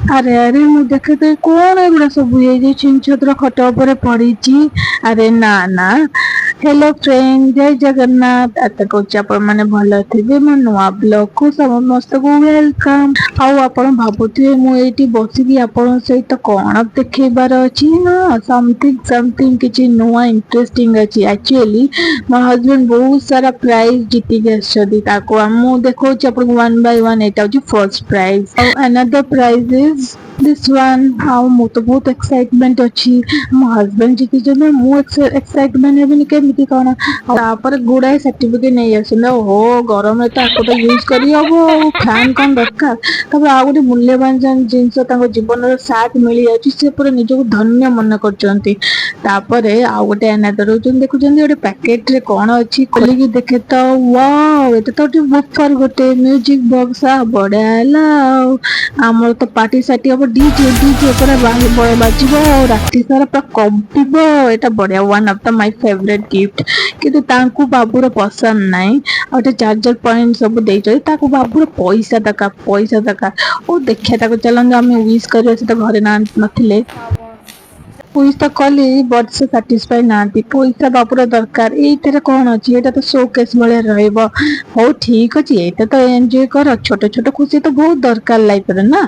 ଆରେ ଆରେ ମୁଁ ଦେଖେ ତ କଣ ଏଗୁଡା ସବୁ ହେଇଛି ଛିନ ଛତ୍ର ଖଟ ଉପରେ ପଡିଛି। ଆରେ ନା ନା। ହ୍ୟାଲୋ ଫ୍ରେଣ୍ଡ, ଜୟ ଜଗନ୍ନାଥ। ଆଶା କରୁଛି ଆପଣ ମାନେ ଭଲ ଥିବେ। ମୋ ନୂଆ ବ୍ଲଗ କୁ ସମସ୍ତଙ୍କୁ ୱେଲକମ। ଆଉ ଆପଣ ଭାବୁଥିବେ ମୁଁ ଏଇଠି ବସିକି ଆପଣଙ୍କ ସହିତ କଣ ଦେଖେଇବାର ଅଛି ନା ସମଥିଙ୍ଗ କିଛି ନୂଆ ଇଣ୍ଟରେଷ୍ଟିଙ୍ଗ ଅଛି। ଆକ୍ଚୁଆଲି ମୋ ହଜବେଣ୍ଡ ବହୁତ ସାରା ପ୍ରାଇଜ ଜିତିକି ଆସିଛନ୍ତି। ତାକୁ ମୁଁ ଦେଖଉଛି ଆପଣଙ୍କୁ ୱାନ ବାଇ ୱାନ। ଏଇଟା ହଉଛି ଫର୍ଷ୍ଟ ପ୍ରାଇଜ ଆଉ another prize is this one। ଆଉ ମୁଁ ତ ବହୁତ ଏକ୍ସାଇଟମେଣ୍ଟ ଅଛି। ମୋ ହଜବେଣ୍ଡ ଜିତିଛନ୍ତି, ମୁଁ ଏକ୍ସାଇଟମେଣ୍ଟ ହେବିନି କେମିତି କଣ। ଆଉ ତାପରେ ଗୁଡାଏ ସାର୍ଟିଫିକେଟ ନେଇ ଆସୁଛନ୍ତି। ଓହୋ, ଗରମରେ ତ ଆକୁ ତ ୟୁଜ କରିହବ ଆଉ ଫ୍ୟାନ କଣ ଦରକାର। ତାପରେ ଆଉ ଗୋଟେ ମୂଲ୍ୟବାନ ଜିନିଷ ତାଙ୍କ ଜୀବନର ସାଥ ମିଳିଯାଉଛି, ସେ ପୁରା ନିଜକୁ ଧନ୍ୟ ମନେ କରୁଛନ୍ତି। ତାପରେ ଆଉ ଗୋଟେ ଅନାଦର ହଉଛନ୍ତି, ଦେଖୁଛନ୍ତି ଗୋଟେ ପ୍ୟାକେଟ ରେ କଣ ଅଛି, ଖୋଲିକି ଦେଖେ ତ ୱାଓ, ଏଟା ତ ଗୋଟେ ବୁଫର, ଗୋଟେ ମ୍ୟୁଜିକ ବକ୍ସ। ବଢିଆ ହେଲା ଆଉ। ଆମର ତ ପାର୍ଟି ସାର୍ଟି ହବ, ଡିଜେ ଡିଜେ ପୁରା ବାଜିବ ଆଉ ରାତି ସାରା ପୁରା କମ୍ପିବ। ଏଇଟା ବଢିଆ, one of the my favourite gift. କିନ୍ତୁ ତାଙ୍କୁ ବାବୁର ପସନ୍ଦ ନାହିଁ। ଆଉ ଗୋଟେ ଚାର୍ଜର ପଏଣ୍ଟ ସବୁ ଦେଇଛନ୍ତି। ତାକୁ ବାବୁର ପଇସା ଦରକାର। ଓ ଦେଖିଆ ତାକୁ, ଚାଲନ୍ତୁ ଆମେ ୱିଶ କରିବା। ସେ ତ ଘରେ ନଥିଲେ। ୱିଶ ତ କଲି ବଟ ସେ ସାଟିସ୍ଫାଇ ନାହାନ୍ତି। ପଇସା ବାବୁର ଦରକାର। ଏଇଥିରେ କଣ ଅଛି, ଏଇଟା ତ ସୋ କେସ ଭଳିଆ ରହିବ। ହଉ ଠିକ ଅଛି, ଏଇଟା ତ ଏନଜୟ କର। ଛୋଟ ଛୋଟ ଖୁସି ତ ବହୁତ ଦରକାର ଲାଇଫରେ ନା।